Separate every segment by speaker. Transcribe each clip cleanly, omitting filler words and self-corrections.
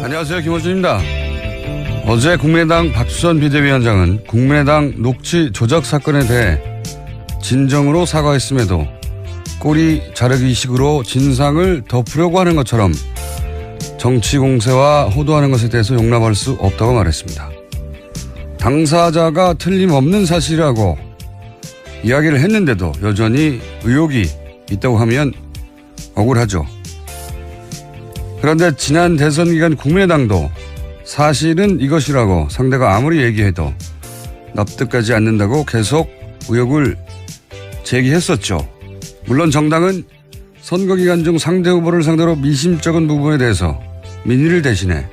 Speaker 1: 안녕하세요. 김호준입니다. 어제 국민의당 박수선 비대위원장은 국민의당 녹취 조작 사건에 대해 진정으로 사과했음에도 꼬리 자르기식으로 진상을 덮으려고 하는 것처럼 정치 공세와 호도하는 것에 대해서 용납할 수 없다고 말했습니다. 당사자가 틀림없는 사실이라고 이야기를 했는데도 여전히 의혹이 있다고 하면 억울하죠. 그런데 지난 대선 기간 국민의당도 사실은 이것이라고 상대가 아무리 얘기해도 납득하지 않는다고 계속 의혹을 제기했었죠. 물론 정당은 선거 기간 중 상대 후보를 상대로 미심쩍은 부분에 대해서 민의를 대신해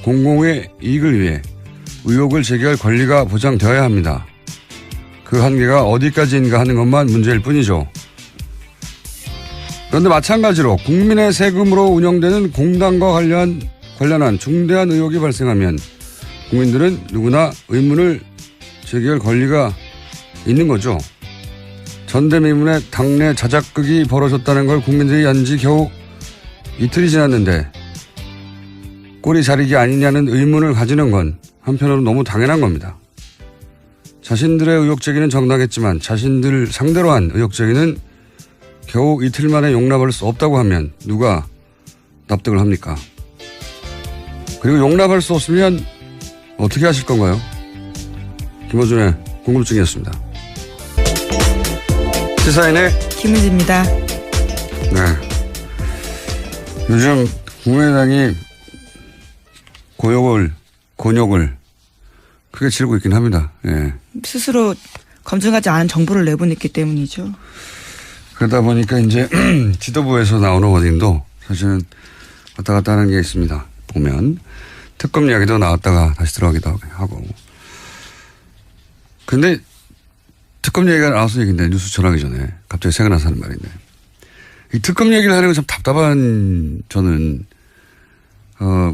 Speaker 1: 공공의 이익을 위해 의혹을 제기할 권리가 보장되어야 합니다. 그 한계가 어디까지인가 하는 것만 문제일 뿐이죠. 그런데 마찬가지로 국민의 세금으로 운영되는 공당과 관련한 중대한 의혹이 발생하면 국민들은 누구나 의문을 제기할 권리가 있는 거죠. 전대미문의 당내 자작극이 벌어졌다는 걸 국민들이 안 지 겨우 이틀이 지났는데 꼬리 자르기 아니냐는 의문을 가지는 건 한편으로 너무 당연한 겁니다. 자신들의 의혹 제기는 정당했지만 자신들 상대로 한 의혹 제기는 겨우 이틀 만에 용납할 수 없다고 하면 누가 납득을 합니까? 그리고 용납할 수 없으면 어떻게 하실 건가요? 김호준의 궁금증이었습니다. 시사인의
Speaker 2: 김은지입니다.
Speaker 1: 네. 요즘 국민의당이 곤욕을 크게 치르고 있긴 합니다. 예.
Speaker 2: 스스로 검증하지 않은 정보를 내보냈기 때문이죠.
Speaker 1: 그러다 보니까 이제 지도부에서 나오는 워딩도 사실은 왔다 갔다 하는 게 있습니다. 보면 특검 이야기도 나왔다가 다시 들어가기도 하고. 근데 특검 얘기가 나와서 얘기인데 뉴스 전하기 전에 갑자기 생각나서 하는 말인데 이 특검 얘기를 하는 건 참 답답한 저는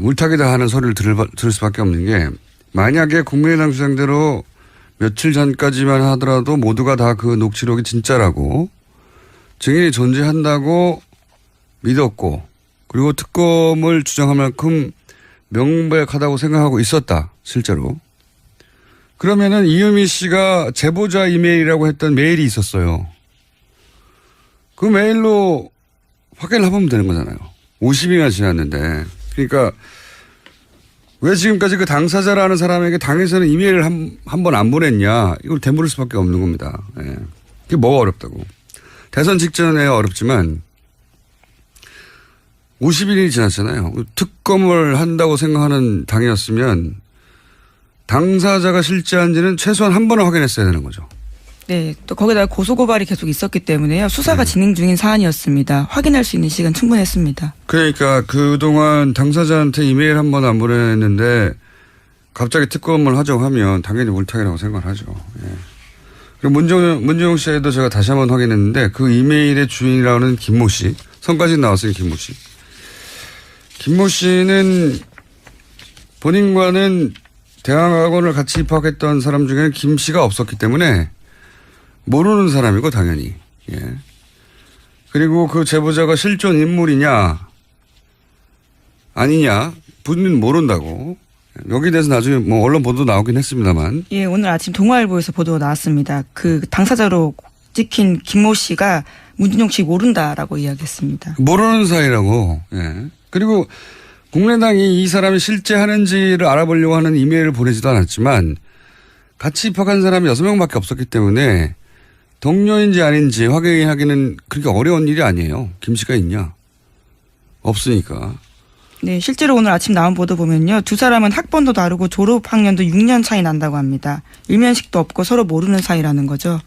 Speaker 1: 물타기다 하는 소리를 들을 수밖에 없는 게 만약에 국민의당 주장대로 며칠 전까지만 하더라도 모두가 다 그 녹취록이 진짜라고 증인이 존재한다고 믿었고 그리고 특검을 주장할 만큼 명백하다고 생각하고 있었다. 실제로. 그러면은 이유미 씨가 제보자 이메일이라고 했던 메일이 있었어요. 그 메일로 확인을 해보면 되는 거잖아요. 50일이나 지났는데. 그러니까 왜 지금까지 그 당사자라는 사람에게 당에서는 이메일을 한 번 안 보냈냐. 이걸 되물을 수밖에 없는 겁니다. 예. 그게 뭐가 어렵다고. 대선 직전에 어렵지만 50일이 지났잖아요. 특검을 한다고 생각하는 당이었으면 당사자가 실제한지는 최소한 한 번은 확인했어야 되는 거죠.
Speaker 2: 네. 또 거기다가 고소고발이 계속 있었기 때문에요. 수사가 진행 중인 사안이었습니다. 확인할 수 있는 시간 충분했습니다.
Speaker 1: 그러니까 그동안 당사자한테 이메일 한 번 안 보냈는데 갑자기 특검을 하자고 하면 당연히 물타기라고 생각을 하죠. 예. 그리고 문정용 씨에도 제가 다시 한번 확인했는데 그 이메일의 주인이라는 김모 씨. 성까지 나왔어요. 김모 씨. 김모 씨는 본인과는 대학원을 같이 입학했던 사람 중에는 김 씨가 없었기 때문에 모르는 사람이고 당연히. 예. 그리고 그 제보자가 실존 인물이냐 아니냐 본인은 모른다고. 여기에 대해서 나중에 뭐 언론 보도 나오긴 했습니다만.
Speaker 2: 예, 오늘 아침 동아일보에서 보도가 나왔습니다. 그 당사자로 찍힌 김모 씨가 문준용 씨 모른다라고 이야기했습니다.
Speaker 1: 모르는 사이라고. 예. 그리고 국민의당이 이 사람이 실제 하는지를 알아보려고 하는 이메일을 보내지도 않았지만 같이 입학한 사람이 6명밖에 없었기 때문에 동료인지 아닌지 확인하기는 그렇게 어려운 일이 아니에요. 김 씨가 있냐. 없으니까.
Speaker 2: 네, 실제로 오늘 아침 나온 보도 보면요. 두 사람은 학번도 다르고 졸업 학년도 6년 차이 난다고 합니다. 일면식도 없고 서로 모르는 사이라는 거죠.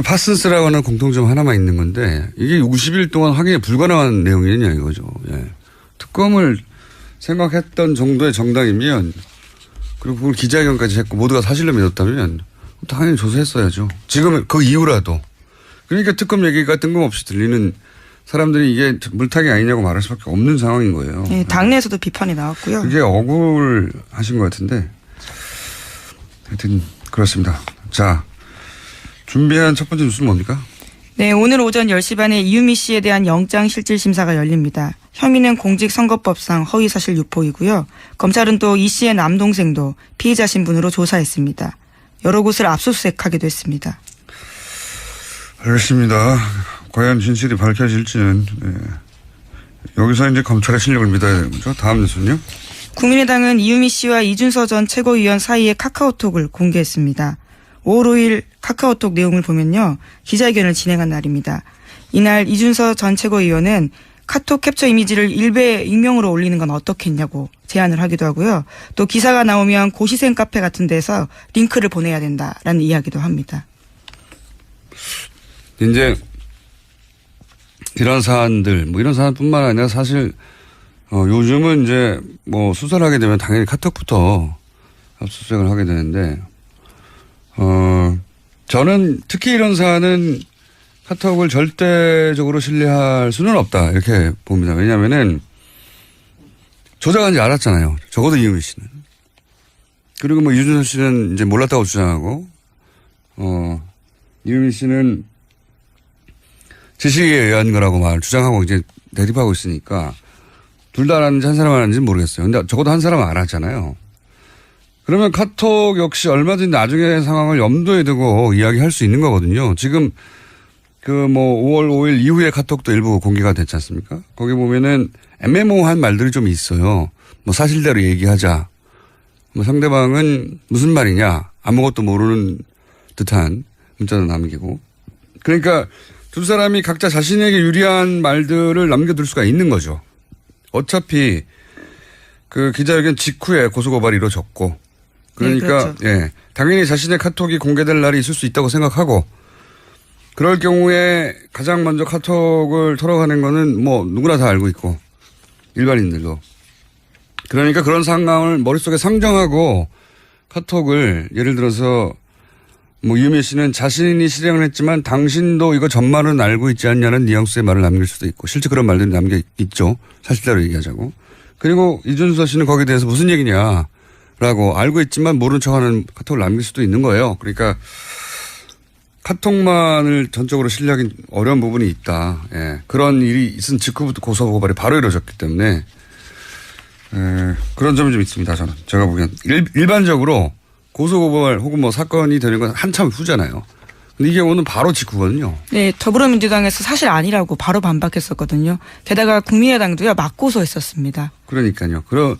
Speaker 1: 파슨스라고 하는 공통점 하나만 있는 건데 이게 50일 동안 확인이 불가능한 내용이냐 이거죠. 예. 특검을 생각했던 정도의 정당이면 그리고 그걸 기자회견까지 했고 모두가 사실로 믿었다면 당연히 조사했어야죠. 지금 그 이후라도. 그러니까 특검 얘기가 뜬금없이 들리는 사람들이 이게 물타기 아니냐고 말할 수밖에 없는 상황인 거예요.
Speaker 2: 네, 당내에서도 비판이 나왔고요.
Speaker 1: 그게 억울하신 것 같은데 하여튼 그렇습니다. 자, 준비한 첫 번째 뉴스는 뭡니까?
Speaker 2: 네, 오늘 오전 10시 반에 이유미 씨에 대한 영장실질심사가 열립니다. 혐의는 공직선거법상 허위사실 유포이고요. 검찰은 또 이 씨의 남동생도 피의자 신분으로 조사했습니다. 여러 곳을 압수수색하기도 했습니다.
Speaker 1: 알겠습니다. 과연 진실이 밝혀질지는 여기서 이제 검찰의 실력을 믿어야 되는 거죠. 다음 뉴스는요.
Speaker 2: 국민의당은 이유미 씨와 이준서 전 최고위원 사이의 카카오톡을 공개했습니다. 5월 5일 카카오톡 내용을 보면요. 기자회견을 진행한 날입니다. 이날 이준서 전 최고위원은 카톡 캡처 이미지를 일베 익명으로 올리는 건 어떻겠냐고 제안을 하기도 하고요. 또 기사가 나오면 고시생 카페 같은 데서 링크를 보내야 된다라는 이야기도 합니다.
Speaker 1: 이제 이런 사안들, 이런 사안뿐만 아니라 사실 요즘은 이제 수사를 하게 되면 당연히 카톡부터 압수수색을 하게 되는데 저는 특히 이런 사안은 카톡을 절대적으로 신뢰할 수는 없다 이렇게 봅니다. 왜냐하면은 조작한지 알았잖아요. 적어도 이유미 씨는. 그리고 이준서 씨는 이제 몰랐다고 주장하고 이유미 씨는 지시에 의한 거라고 주장하고 이제 대립하고 있으니까 둘 다 알았는지 한 사람 알았는지는 모르겠어요. 근데 적어도 한 사람은 알았잖아요. 그러면 카톡 역시 얼마든지 나중에 상황을 염두에 두고 이야기할 수 있는 거거든요. 지금 5월 5일 이후에 카톡도 일부 공개가 됐지 않습니까? 거기 보면은 애매모호한 말들이 좀 있어요. 사실대로 얘기하자. 상대방은 무슨 말이냐. 아무것도 모르는 듯한 문자도 남기고. 그러니까 두 사람이 각자 자신에게 유리한 말들을 남겨둘 수가 있는 거죠. 어차피 그 기자회견 직후에 고소고발이 이루어졌고. 그러니까,
Speaker 2: 네, 그렇죠.
Speaker 1: 예. 당연히 자신의 카톡이 공개될 날이 있을 수 있다고 생각하고 그럴 경우에 가장 먼저 카톡을 털어가는 거는 누구나 다 알고 있고 일반인들도. 그러니까 그런 상황을 머릿속에 상정하고 카톡을 예를 들어서 이유미 씨는 자신이 실행을 했지만 당신도 이거 전말은 알고 있지 않냐는 뉘앙스의 말을 남길 수도 있고 실제 그런 말들이 남겨 있죠. 사실대로 얘기하자고. 그리고 이준서 씨는 거기에 대해서 무슨 얘기냐라고 알고 있지만 모른 척하는 카톡을 남길 수도 있는 거예요. 그러니까 카톡만을 전적으로 신뢰하기 어려운 부분이 있다. 예. 그런 일이 있은 직후부터 고소고발이 바로 이루어졌기 때문에 그런 점이 좀 있습니다. 저는 제가 보기엔 일반적으로 고소고발 혹은 사건이 되는 건 한참 후잖아요. 근데 이게 오늘 바로 직후거든요.
Speaker 2: 네, 더불어민주당에서 사실 아니라고 바로 반박했었거든요. 게다가 국민의당도요 맞고소했었습니다.
Speaker 1: 그러니까요. 그런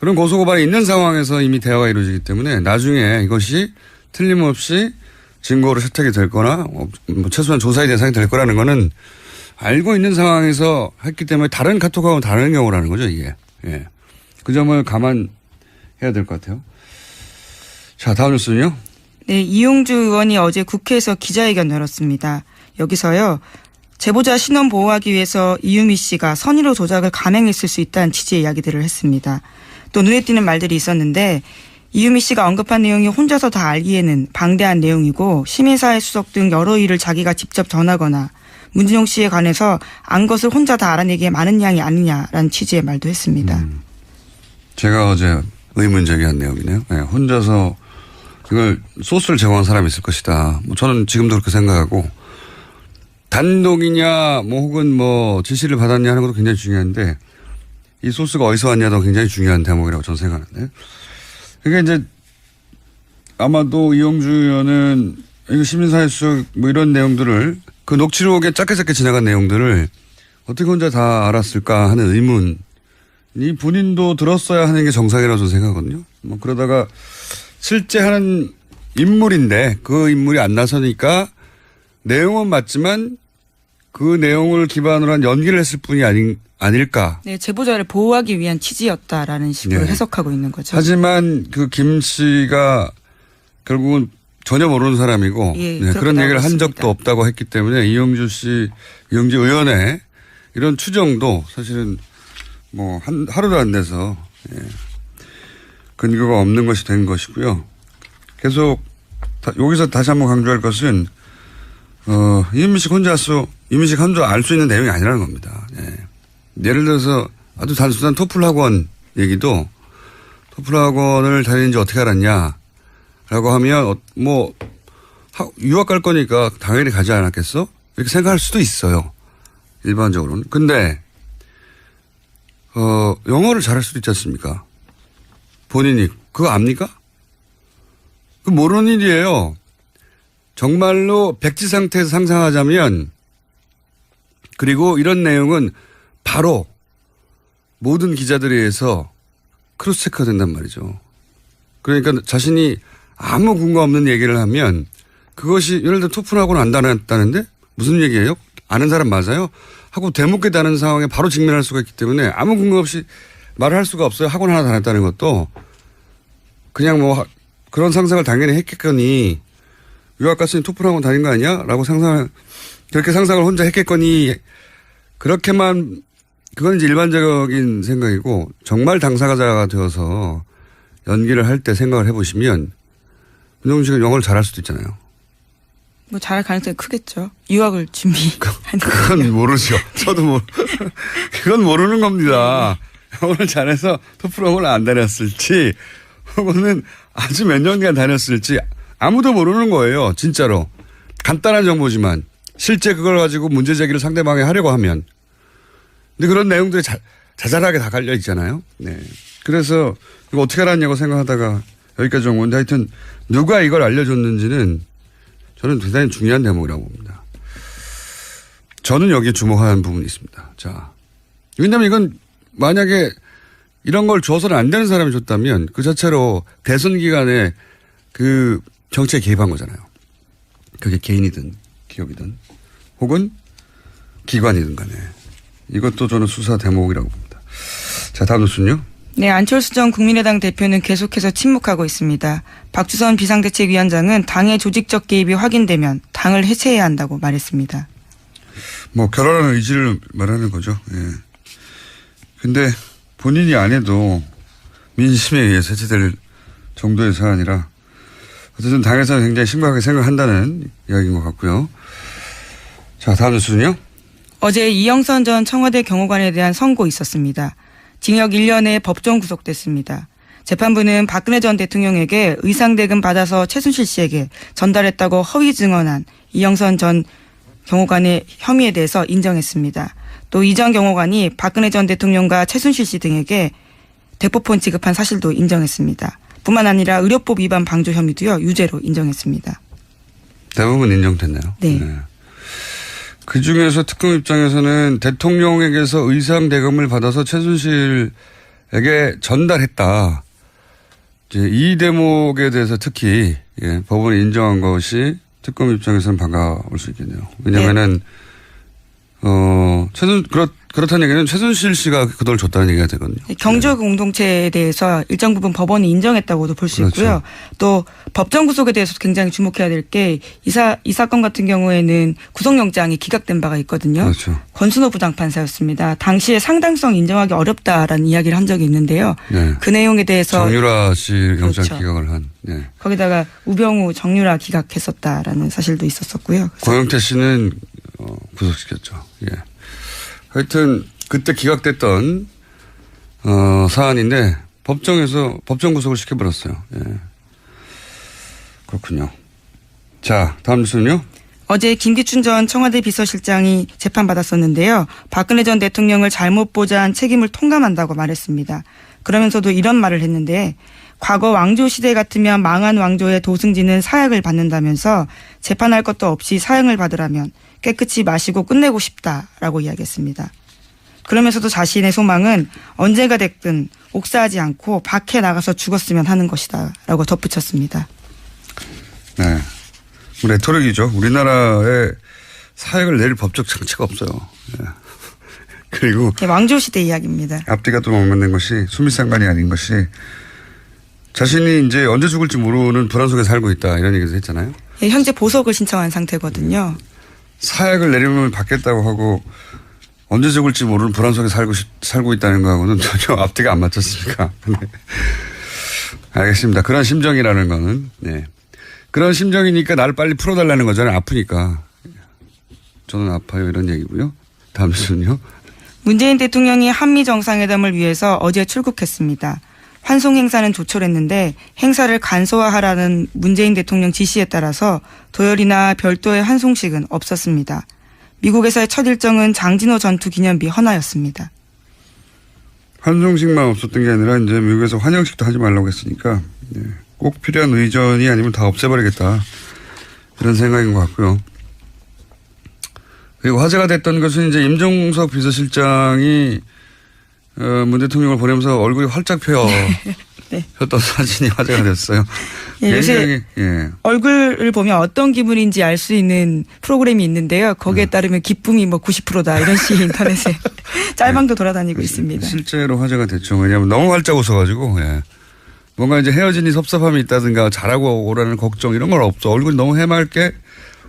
Speaker 1: 고소고발이 있는 상황에서 이미 대화가 이루어지기 때문에 나중에 이것이 틀림없이 증거로 채택이 될 거나 최소한 조사의 대상이 될 거라는 거는 알고 있는 상황에서 했기 때문에 다른 카톡하고는 다른 경우라는 거죠, 이게. 예. 그 점을 감안해야 될 것 같아요. 자, 다음 뉴스는요.
Speaker 2: 네, 이용주 의원이 어제 국회에서 기자회견 열었습니다. 여기서요. 제보자 신원 보호하기 위해서 이유미 씨가 선의로 조작을 감행했을 수 있다는 취지의 이야기들을 했습니다. 또 눈에 띄는 말들이 있었는데 이유미 씨가 언급한 내용이 혼자서 다 알기에는 방대한 내용이고 시민사회 수석 등 여러 일을 자기가 직접 전하거나 문진용 씨에 관해서 안 것을 혼자 다 알아내기에 많은 양이 아니냐라는 취지의 말도 했습니다.
Speaker 1: 제가 어제 의문 제기한 내용이네요. 네, 혼자서 이걸 소스를 제공한 사람이 있을 것이다. 저는 지금도 그렇게 생각하고 단독이냐 혹은 지시를 받았냐 하는 것도 굉장히 중요한데 이 소스가 어디서 왔냐도 굉장히 중요한 대목이라고 저는 생각하는데 그러니까 이제 아마도 이용주 의원은 이거 시민사회 수석 이런 내용들을 그 녹취록에 짧게 지나간 내용들을 어떻게 혼자 다 알았을까 하는 의문이 본인도 들었어야 하는 게 정상이라고 저는 생각하거든요. 그러다가 실제 하는 인물인데 그 인물이 안 나서니까 내용은 맞지만 그 내용을 기반으로 한 연기를 했을 뿐이 아닐까.
Speaker 2: 네, 제보자를 보호하기 위한 취지였다라는 식으로
Speaker 1: 네.
Speaker 2: 해석하고 있는 거죠.
Speaker 1: 하지만 그 김 씨가 결국은 전혀 모르는 사람이고
Speaker 2: 예,
Speaker 1: 네, 그런 얘기를 한
Speaker 2: 있습니다.
Speaker 1: 적도 없다고 했기 때문에 이용주 의원의 이런 추정도 사실은 하루도 안 돼서 근거가 없는 것이 된 것이고요. 계속 여기서 다시 한번 강조할 것은 이유미 씨 혼자 알 수 있는 내용이 아니라는 겁니다. 예. 예를 들어서 아주 단순한 토플 학원 얘기도 토플 학원을 다니는지 어떻게 알았냐라고 하면 유학 갈 거니까 당연히 가지 않았겠어? 이렇게 생각할 수도 있어요. 일반적으로는. 근데 영어를 잘할 수도 있지 않습니까? 본인이. 그거 압니까? 그 모르는 일이에요. 정말로 백지 상태에서 상상하자면, 그리고 이런 내용은 바로 모든 기자들에 의해서 크로스 체크가 된단 말이죠. 그러니까 자신이 아무 근거 없는 얘기를 하면 그것이 예를 들어 토플하고는 안 다녔다는데 무슨 얘기예요? 아는 사람 맞아요? 하고 대묻게 다는 상황에 바로 직면할 수가 있기 때문에 아무 근거 없이 말을 할 수가 없어요. 학원 하나 다녔다는 것도 그냥 뭐 그런 상상을 당연히 했겠거니 유학 갔으니 토플하고 다닌 거 아니야? 라고 그렇게 상상을 혼자 했겠거니 그렇게만 그건 이제 일반적인 생각이고 정말 당사자가 되어서 연기를 할 때 생각을 해보시면 윤영준 씨가 영어를 잘할 수도 있잖아요.
Speaker 2: 뭐 잘할 가능성이 크겠죠. 유학을 준비하는
Speaker 1: 그건 모르죠. 저도 그건 모르는 겁니다. 영어를 잘해서 토플학원을 안 다녔을지 혹은 아주 몇 년간 다녔을지 아무도 모르는 거예요. 진짜로. 간단한 정보지만 실제 그걸 가지고 문제 제기를 상대방에 하려고 하면 근데 그런 내용들이 자잘하게 다 갈려 있잖아요. 네. 그래서 이거 어떻게 알았냐고 생각하다가 여기까지 온 건데 하여튼 누가 이걸 알려줬는지는 저는 대단히 중요한 대목이라고 봅니다. 저는 여기에 주목하는 부분이 있습니다. 자, 왜냐하면 이건 만약에 이런 걸 줘서는 안 되는 사람이 줬다면 그 자체로 대선 기간에 그 정치에 개입한 거잖아요. 그게 개인이든 기업이든 혹은 기관이든 간에. 이것도 저는 수사 대목이라고 봅니다. 자, 다음 뉴스는요.
Speaker 2: 네, 안철수 전 국민의당 대표는 계속해서 침묵하고 있습니다. 박주선 비상대책위원장은 당의 조직적 개입이 확인되면 당을 해체해야 한다고 말했습니다.
Speaker 1: 뭐 결혼하는 의지를 말하는 거죠. 예. 근데 본인이 안 해도 민심에 의해서 해체될 정도의 사안이라 어쨌든 당에서는 굉장히 심각하게 생각한다는 이야기인 것 같고요. 자, 다음 뉴스는요.
Speaker 2: 어제 이영선 전 청와대 경호관에 대한 선고 있었습니다. 징역 1년에 법정 구속됐습니다. 재판부는 박근혜 전 대통령에게 의상대금 받아서 최순실 씨에게 전달했다고 허위 증언한 이영선 전 경호관의 혐의에 대해서 인정했습니다. 또 이 전 경호관이 박근혜 전 대통령과 최순실 씨 등에게 대포폰 지급한 사실도 인정했습니다. 뿐만 아니라 의료법 위반 방조 혐의도요 유죄로 인정했습니다.
Speaker 1: 대부분 인정됐나요?
Speaker 2: 네.
Speaker 1: 네. 그중에서 특검 입장에서는 대통령에게서 의상 대금을 받아서 최순실에게 전달했다. 이제 이 대목에 대해서 특히 법원이 인정한 것이 특검 입장에서는 반가울 수 있겠네요. 왜냐하면은 그렇다는 얘기는 최순실 씨가 그 돈을 줬다는 얘기가 되거든요.
Speaker 2: 경제 공동체에 대해서 일정 부분 법원이 인정했다고도 볼 수
Speaker 1: 그렇죠.
Speaker 2: 있고요. 또 법정 구속에 대해서도 굉장히 주목해야 될 게 이 사건 같은 경우에는 구속영장이 기각된 바가 있거든요.
Speaker 1: 그렇죠.
Speaker 2: 권순호 부장판사였습니다. 당시에 상당성 인정하기 어렵다라는 이야기를 한 적이 있는데요.
Speaker 1: 네.
Speaker 2: 그 내용에 대해서
Speaker 1: 정유라 씨 영장
Speaker 2: 그렇죠.
Speaker 1: 기각을 한. 네.
Speaker 2: 거기다가 우병우 정유라 기각했었다라는 사실도 있었었고요.
Speaker 1: 고영태 씨는 구속시켰죠. 예. 하여튼 그때 기각됐던 사안인데 법정에서 법정 구속을 시켜버렸어요. 예. 그렇군요. 자, 다음 뉴스는요.
Speaker 2: 어제 김기춘 전 청와대 비서실장이 재판받았었는데요. 박근혜 전 대통령을 잘못 보좌한 책임을 통감한다고 말했습니다. 그러면서도 이런 말을 했는데 과거 왕조 시대 같으면 망한 왕조의 도승지는 사약을 받는다면서 재판할 것도 없이 사형을 받으라면 깨끗이 마시고 끝내고 싶다라고 이야기했습니다. 그러면서도 자신의 소망은 언제가 됐든 옥사하지 않고 밖에 나가서 죽었으면 하는 것이다라고 덧붙였습니다.
Speaker 1: 네. 레토릭이죠. 우리나라에 사약을 내릴 법적 장치가 없어요. 예. 그리고
Speaker 2: 왕조 시대 이야기입니다.
Speaker 1: 앞뒤가 또 맞는 것이 수미상관이 아닌 것이 자신이 이제 언제 죽을지 모르는 불안 속에 살고 있다 이런 얘기도 했잖아요.
Speaker 2: 예, 현재 보석을 신청한 상태거든요.
Speaker 1: 사약을 내리면 받겠다고 하고 언제 죽을지 모르는 불안 속에 살고 있다는 거하고는 전혀 앞뒤가 안 맞췄습니까? 네. 알겠습니다. 그런 심정이라는 거는 네. 그런 심정이니까 나를 빨리 풀어달라는 거잖아요. 아프니까. 저는 아파요 이런 얘기고요. 다음 뉴스는요.
Speaker 2: 문재인 대통령이 한미 정상회담을 위해서 어제 출국했습니다. 환송 행사는 조촐했는데 행사를 간소화하라는 문재인 대통령 지시에 따라서 도열이나 별도의 환송식은 없었습니다. 미국에서의 첫 일정은 장진호 전투 기념비 헌화였습니다.
Speaker 1: 환송식만 없었던 게 아니라 이제 미국에서 환영식도 하지 말라고 했으니까 꼭 필요한 의전이 아니면 다 없애버리겠다. 이런 생각인 것 같고요. 그리고 화제가 됐던 것은 이제 임종석 비서실장이 문 대통령을 보내면서 얼굴이 활짝 폈던 사진이 화제가 됐어요.
Speaker 2: 요새 얼굴을 보면 어떤 기분인지 알 수 있는 프로그램이 있는데요. 거기에 따르면 기쁨이 뭐 90%다 이런 식의 인터넷에 짤방도 돌아다니고 있습니다.
Speaker 1: 실제로 화제가 됐죠. 왜냐하면 너무 활짝 웃어가지고 뭔가 이제 헤어지니 섭섭함이 있다든가 잘하고 오라는 걱정 이런 건 없어. 얼굴이 너무 해맑게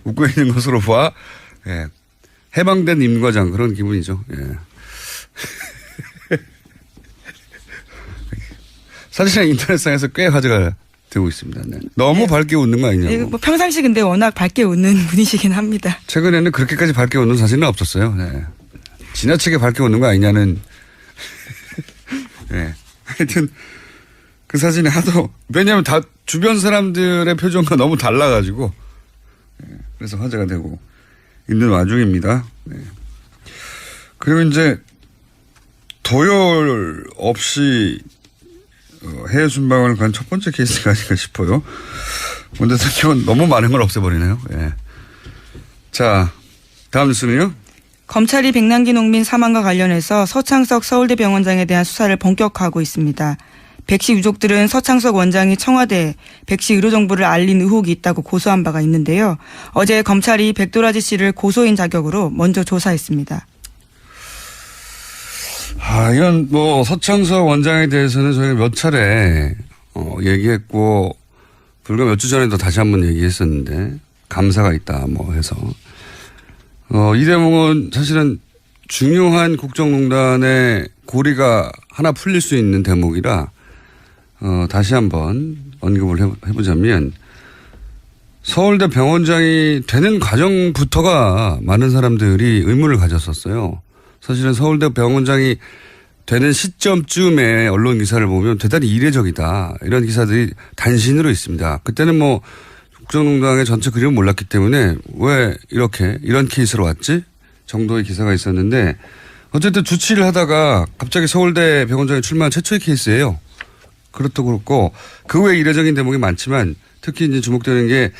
Speaker 1: 웃고 있는 것으로 봐. 해방된 임과장 그런 기분이죠. 사실은 인터넷상에서 꽤 화제가 되고 있습니다. 너무 밝게 웃는 거 아니냐고.
Speaker 2: 뭐 평상시 근데 워낙 밝게 웃는 분이시긴 합니다.
Speaker 1: 최근에는 그렇게까지 밝게 웃는 사진은 없었어요. 지나치게 밝게 웃는 거 아니냐는. 하여튼 그 사진이 하도 왜냐하면 다 주변 사람들의 표정과 너무 달라가지고 그래서 화제가 되고 있는 와중입니다. 그리고 이제 도열 없이 해외 순방을 간 첫 번째 케이스가 아닌가 싶어요. 문 대통령은 너무 많은 걸 없애버리네요. 자, 다음 뉴스는요.
Speaker 2: 검찰이 백남기 농민 사망과 관련해서 서창석 서울대병원장에 대한 수사를 본격화하고 있습니다. 백씨 유족들은 서창석 원장이 청와대에 백씨 의료 정보를 알린 의혹이 있다고 고소한 바가 있는데요. 어제 검찰이 백도라지 씨를 고소인 자격으로 먼저 조사했습니다.
Speaker 1: 이건 뭐 서창석 원장에 대해서는 저희가 몇 차례 얘기했고 불과 몇 주 전에도 다시 한번 얘기했었는데 감사가 있다 뭐 해서 이 대목은 사실은 중요한 국정농단의 고리가 하나 풀릴 수 있는 대목이라 다시 한번 언급을 해보자면 서울대 병원장이 되는 과정부터가 많은 사람들이 의문을 가졌었어요. 사실은 서울대 병원장이 되는 시점쯤에 언론 기사를 보면 대단히 이례적이다. 이런 기사들이 단신으로 있습니다. 그때는 뭐 국정농단의 전체 그림을 몰랐기 때문에 왜 이런 케이스로 왔지? 정도의 기사가 있었는데 어쨌든 주치를 하다가 갑자기 서울대 병원장이 출마한 최초의 케이스예요. 그것도 그렇고 그 외에 이례적인 대목이 많지만 특히 이제 주목되는 게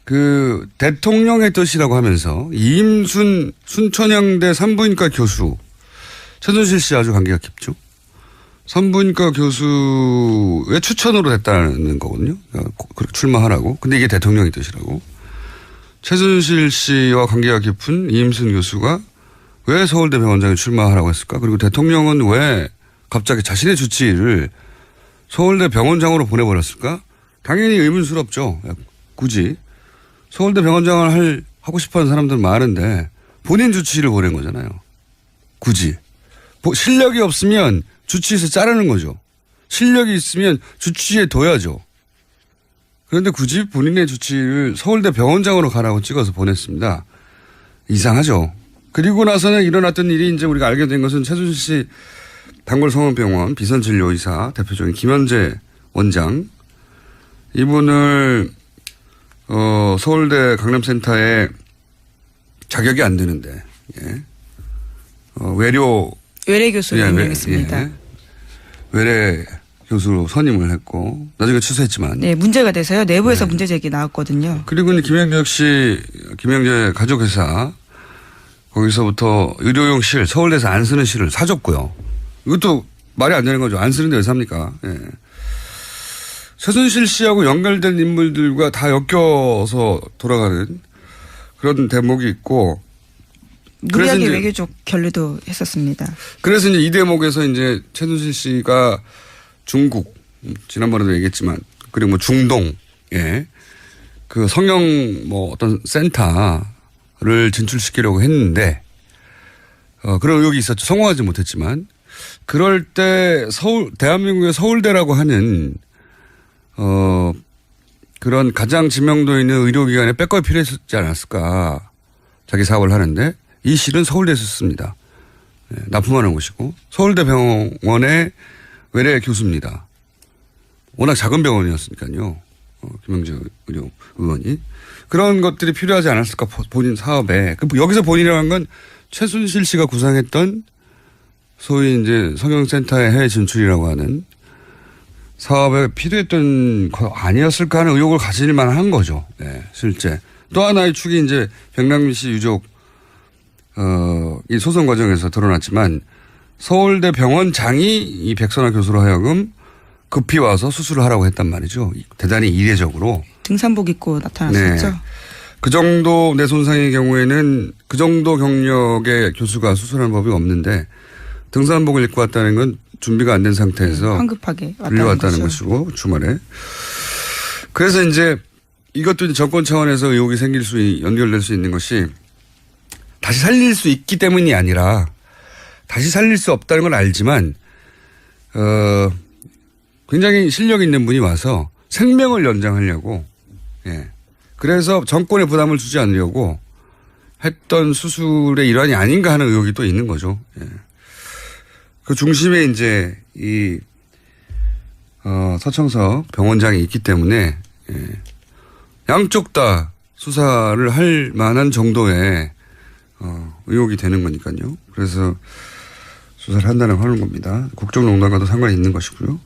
Speaker 1: 그 대통령의 뜻이라고 하면서 이임순 순천향대 산부인과 교수 최순실 씨 아주 관계가 깊죠. 산부인과 교수의 추천으로 됐다는 거거든요. 출마하라고. 근데 이게 대통령의 뜻이라고. 최순실 씨와 관계가 깊은 이임순 교수가 왜 서울대 병원장에 출마하라고 했을까? 그리고 대통령은 왜 갑자기 자신의 주치의를 서울대 병원장으로 보내버렸을까? 당연히 의문스럽죠. 굳이. 서울대 병원장을 하고 싶어하는 사람들 많은데 본인 주치의를 보낸 거잖아요. 굳이. 실력이 없으면 주치의에서 자르는 거죠. 실력이 있으면 주치의에 둬야죠. 그런데 굳이 본인의 주치의를 서울대 병원장으로 가라고 찍어서 보냈습니다. 이상하죠. 그리고 나서는 일어났던 일이 이제 우리가 알게 된 것은 최순실 씨 단골성원병원 비선진료의사 대표적인 김현재 원장 이분을 서울대 강남센터에 자격이 안 되는데 외래
Speaker 2: 교수로 임명했습니다.
Speaker 1: 외래 교수로 선임을 했고 나중에 취소했지만
Speaker 2: 문제가 돼서요. 내부에서 문제 제기 나왔거든요.
Speaker 1: 그리고 김영재 가족회사 거기서부터 의료용 실 서울대에서 안 쓰는 실을 사줬고요. 이것도 말이 안 되는 거죠. 안 쓰는데 왜 삽니까? 최순실 씨하고 연결된 인물들과 다 엮여서 돌아가는 그런 대목이 있고.
Speaker 2: 무리하게 외교적 결례도 했었습니다.
Speaker 1: 그래서 이제 이 대목에서 이제 최순실 씨가 중국, 지난번에도 얘기했지만, 그리고 뭐 중동, 그 성형 뭐 어떤 센터를 진출시키려고 했는데, 그런 의혹이 있었죠. 성공하지 못했지만. 그럴 때 대한민국의 서울대라고 하는 그런 가장 지명도 있는 의료기관에 백업이 필요했지 않았을까. 자기 사업을 하는데 이 실은 서울대에서 씁니다. 납품하는 곳이고 서울대 병원의 외래 교수입니다. 워낙 작은 병원이었으니까요. 김영재 의원이. 그런 것들이 필요하지 않았을까 본인 사업에. 여기서 본인이라는 건 최순실 씨가 구상했던 소위 이제 성형센터의 해외 진출이라고 하는 사업에 필요했던 거 아니었을까 하는 의혹을 가질 만한 거죠. 네, 실제. 또 하나의 축이 이제 백남기 씨 유족, 이 소송 과정에서 드러났지만 서울대 병원장이 이 백선화 교수로 하여금 급히 와서 수술을 하라고 했단 말이죠. 대단히 이례적으로.
Speaker 2: 등산복 입고 나타났었죠.
Speaker 1: 네. 그 정도 내 손상의 경우에는 그 정도 경력의 교수가 수술하는 법이 없는데 등산복을 입고 왔다는 건 준비가 안 된 상태에서
Speaker 2: 황급하게
Speaker 1: 불려왔다는 것이고 주말에. 그래서 이제 이것도 이제 정권 차원에서 의혹이 연결될 수 있는 것이 다시 살릴 수 있기 때문이 아니라 다시 살릴 수 없다는 걸 알지만 굉장히 실력 있는 분이 와서 생명을 연장하려고 예. 그래서 정권에 부담을 주지 않으려고 했던 수술의 일환이 아닌가 하는 의혹이 또 있는 거죠. 예. 그 중심에 이제 이 서청석 병원장이 있기 때문에 예. 양쪽 다 수사를 할 만한 정도의 의혹이 되는 거니까요. 그래서 수사를 한다는 하는 겁니다. 국정농단과도 상관이 있는 것이고요.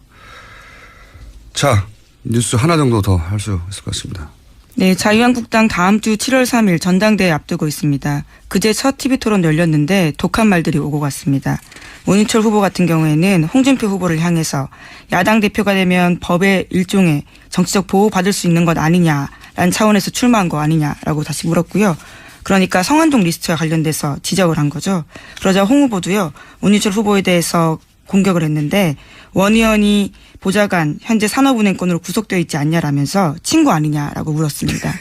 Speaker 1: 자, 뉴스 하나 정도 더 할 수 있을 것 같습니다.
Speaker 2: 네, 자유한국당 다음 주 7월 3일 전당대회 앞두고 있습니다. 그제 첫 TV토론 열렸는데 독한 말들이 오고 갔습니다. 문희철 후보 같은 경우에는 홍준표 후보를 향해서 야당 대표가 되면 법의 일종의 정치적 보호받을 수 있는 것 아니냐라는 차원에서 출마한 거 아니냐라고 다시 물었고요. 그러니까 성완종 리스트와 관련돼서 지적을 한 거죠. 그러자 홍 후보도요. 문희철 후보에 대해서 공격을 했는데 원 의원이 보좌관 현재 산업은행권으로 구속되어 있지 않냐라면서 친구 아니냐라고 물었습니다.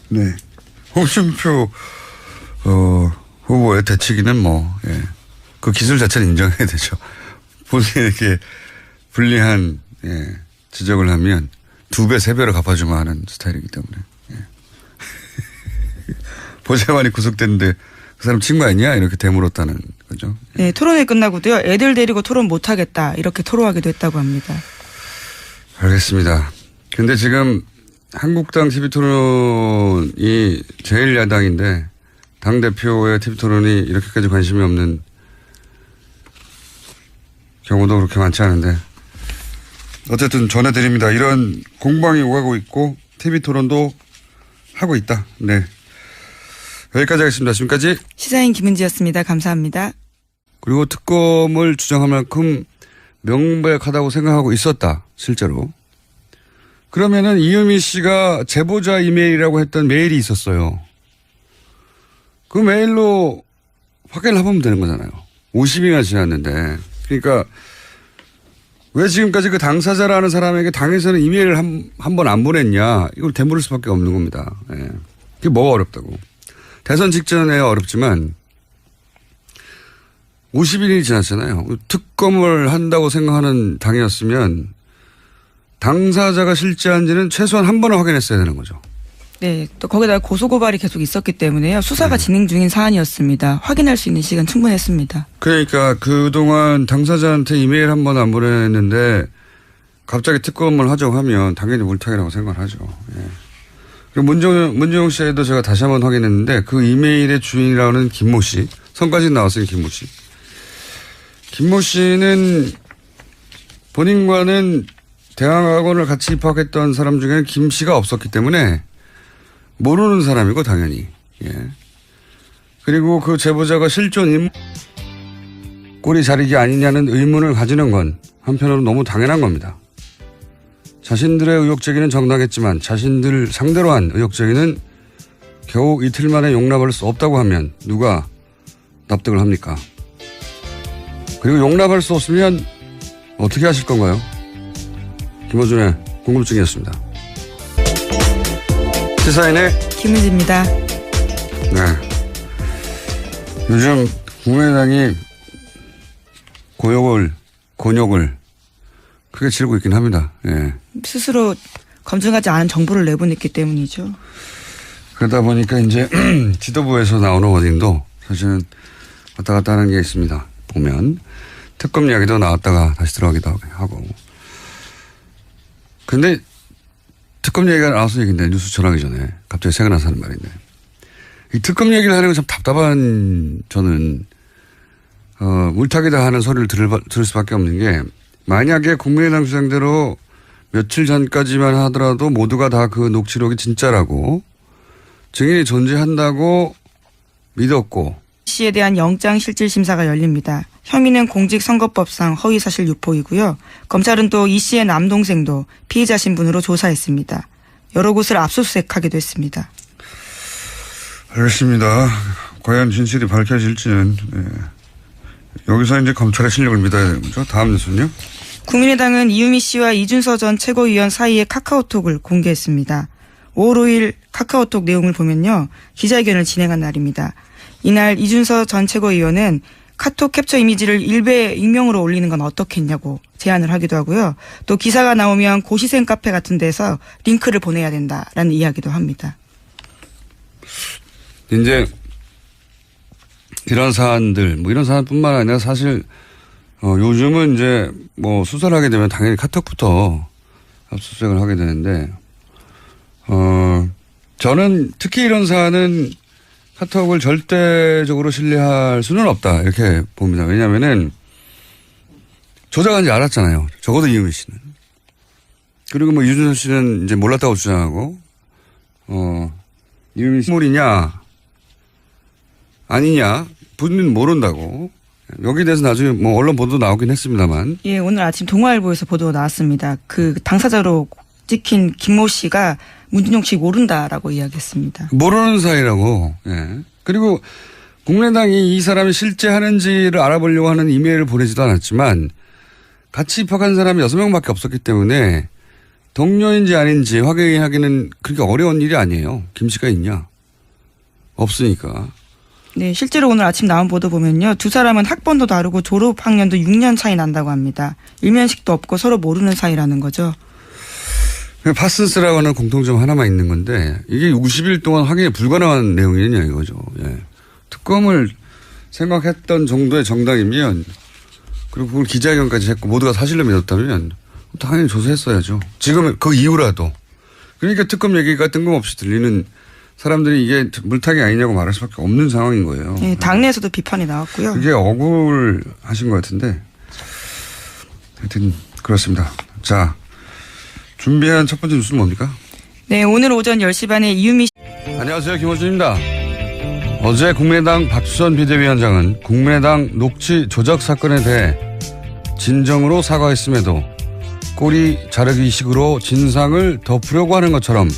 Speaker 1: 네. 홍준표 후보의 대치기는 뭐 예. 그 기술 자체는 인정해야 되죠. 본인에게 불리한 예. 지적을 하면 2배, 3배로 갚아주면 하는 스타일이기 때문에. 예. 보좌관이 구속됐는데 그 사람 친구 아니냐 이렇게 되물었다는 거죠.
Speaker 2: 네, 토론회 끝나고도요. 애들 데리고 토론 못하겠다 이렇게 토로하기도 했다고 합니다.
Speaker 1: 알겠습니다. 근데 지금 한국당 TV토론이 제일 야당인데 당대표의 TV토론이 이렇게까지 관심이 없는 경우도 그렇게 많지 않은데 어쨌든 전해드립니다. 이런 공방이 오가고 있고 TV토론도 하고 있다. 네. 여기까지 하겠습니다. 지금까지
Speaker 2: 시사인 김은지였습니다. 감사합니다.
Speaker 1: 그리고 특검을 주장할 만큼 명백하다고 생각하고 있었다. 실제로. 그러면은 이유미 씨가 제보자 이메일이라고 했던 메일이 있었어요. 그 메일로 확인을 해보면 되는 거잖아요. 50일이나 지났는데. 그러니까 왜 지금까지 그 당사자라는 사람에게 당에서는 이메일을 한 번 안 보냈냐. 이걸 되물을 수밖에 없는 겁니다. 예. 그게 뭐가 어렵다고. 대선 직전에 어렵지만 50일이 지났잖아요. 특검을 한다고 생각하는 당이었으면 당사자가 실제한지는 최소한 한 번은 확인했어야 되는 거죠.
Speaker 2: 네, 또 거기다가 고소고발이 계속 있었기 때문에요. 수사가 진행 중인 사안이었습니다. 확인할 수 있는 시간 충분했습니다. 그러니까
Speaker 1: 그동안 당사자한테 이메일 한 번 안 보냈는데 갑자기 특검을 하자고 하면 당연히 물타기라고 생각을 하죠. 예. 그리고 문정용 씨에도 제가 다시 한번 확인했는데 그 이메일의 주인이라는 김모 씨, 성까지 나왔어요. 김모 씨. 김모 씨는 본인과는 대학원을 같이 입학했던 사람 중에는 김 씨가 없었기 때문에 모르는 사람이고 당연히. 예. 그리고 그 제보자가 실존 꼬리 자르기 아니냐는 의문을 가지는 건 한편으로 너무 당연한 겁니다. 자신들의 의혹 제기는 정당했지만 자신들 상대로 한 의혹 제기는 겨우 이틀 만에 용납할 수 없다고 하면 누가 납득을 합니까? 그리고 용납할 수 없으면 어떻게 하실 건가요? 김어준의 궁금증이었습니다. 시사인의
Speaker 2: 김은지입니다.
Speaker 1: 네. 요즘 국민의당이 곤욕을 크게 치르고 있긴 합니다. 예.
Speaker 2: 스스로 검증하지 않은 정보를 내보냈기 때문이죠.
Speaker 1: 그러다 보니까 이제 지도부에서 나오는 워딩도 사실은 왔다 갔다 하는 게 있습니다. 보면 특검 이야기도 나왔다가 다시 들어가기도 하고. 근데 특검 얘기가 나와서 얘기인데 뉴스 전하기 전에 갑자기 생각나서 하는 말인데 이 특검 얘기를 하는 건 참 답답한 저는 물타기다 하는 소리를 들을 수밖에 없는 게 만약에 국민의당 주장대로 며칠 전까지만 하더라도 모두가 다 그 녹취록이 진짜라고 증인이 존재한다고 믿었고
Speaker 2: 씨에 대한 영장실질심사가 열립니다. 혐의는 공직선거법상 허위사실 유포이고요. 검찰은 또 이 씨의 남동생도 피의자 신분으로 조사했습니다. 여러 곳을 압수수색하기도 했습니다.
Speaker 1: 알겠습니다. 과연 진실이 밝혀질지는 여기서 이제 검찰의 실력을 믿어야 되는 거죠. 다음 뉴스는요.
Speaker 2: 국민의당은 이유미 씨와 이준서 전 최고위원 사이의 카카오톡을 공개했습니다. 5월 5일 카카오톡 내용을 보면요. 기자회견을 진행한 날입니다. 이날 이준서 전 최고위원은 카톡 캡처 이미지를 일베 익명으로 올리는 건 어떻겠냐고 제안을 하기도 하고요. 또 기사가 나오면 고시생 카페 같은 데서 링크를 보내야 된다라는 이야기도 합니다.
Speaker 1: 이제 이런 사안들, 이런 사안뿐만 아니라 사실 요즘은 이제 수사를 하게 되면 당연히 카톡부터 압수수색을 하게 되는데 저는 특히 이런 사안은 카톡을 절대적으로 신뢰할 수는 없다 이렇게 봅니다. 왜냐하면은 조작한지 알았잖아요. 적어도 이유미 씨는. 그리고 유준서 씨는 이제 몰랐다고 주장하고 이유미 씨 인물이냐 아니냐 본인은 모른다고. 여기에 대해서 나중에 언론 보도 나오긴 했습니다만.
Speaker 2: 예, 오늘 아침 동아일보에서 보도가 나왔습니다. 그 당사자로 찍힌 김모 씨가 문준용 씨 모른다라고 이야기했습니다.
Speaker 1: 모르는 사이라고. 예. 그리고 국민의당이 이 사람이 실제 하는지를 알아보려고 하는 이메일을 보내지도 않았지만 같이 입학한 사람이 6명밖에 없었기 때문에 동료인지 아닌지 확인하기는 그렇게 어려운 일이 아니에요. 김 씨가 있냐? 없으니까.
Speaker 2: 네, 실제로 오늘 아침 나온 보도 보면요. 두 사람은 학번도 다르고 졸업 학년도 6년 차이 난다고 합니다. 일면식도 없고 서로 모르는 사이라는 거죠.
Speaker 1: 파슨스라고 하는 공통점 하나만 있는 건데 이게 60일 동안 확인이 불가능한 내용이냐 이거죠. 예. 특검을 생각했던 정도의 정당이면 그리고 그걸 기자회견까지 했고 모두가 사실로 믿었다면 당연히 조사했어야죠. 지금 그 이후라도. 그러니까 특검 얘기가 뜬금없이 들리는 사람들이 이게 물타기 아니냐고 말할 수밖에 없는 상황인 거예요.
Speaker 2: 네, 당내에서도 비판이 나왔고요.
Speaker 1: 그게 억울하신 것 같은데 하여튼 그렇습니다. 자. 준비한 첫 번째 뉴스는 뭡니까?
Speaker 2: 네, 오늘 오전 10시 반에 이유미
Speaker 1: 안녕하세요. 김호준입니다. 어제 국민의당 박수선 비대위원장은 국민의당 녹취 조작 사건에 대해 진정으로 사과했음에도 꼬리 자르기식으로 진상을 덮으려고 하는 것처럼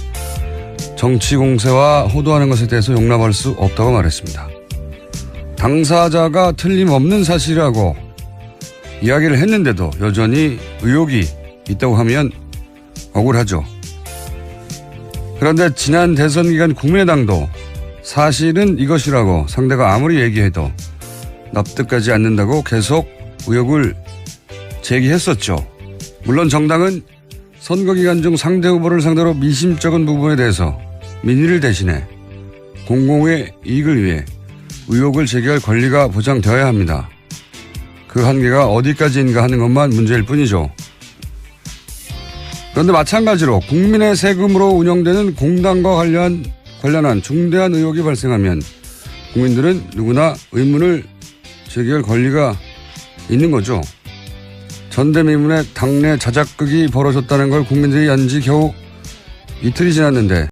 Speaker 1: 정치 공세와 호도하는 것에 대해서 용납할 수 없다고 말했습니다. 당사자가 틀림없는 사실이라고 이야기를 했는데도 여전히 의혹이 있다고 하면 억울하죠. 그런데 지난 대선 기간 국민의당도 사실은 이것이라고 상대가 아무리 얘기해도 납득하지 않는다고 계속 의혹을 제기했었죠. 물론 정당은 선거 기간 중 상대 후보를 상대로 미심쩍은 부분에 대해서 민의를 대신해 공공의 이익을 위해 의혹을 제기할 권리가 보장되어야 합니다. 그 한계가 어디까지인가 하는 것만 문제일 뿐이죠. 그런데 마찬가지로 국민의 세금으로 운영되는 공당과 관련한 중대한 의혹이 발생하면 국민들은 누구나 의문을 제기할 권리가 있는 거죠. 전대미문의 당내 자작극이 벌어졌다는 걸 국민들이 안 지 겨우 이틀이 지났는데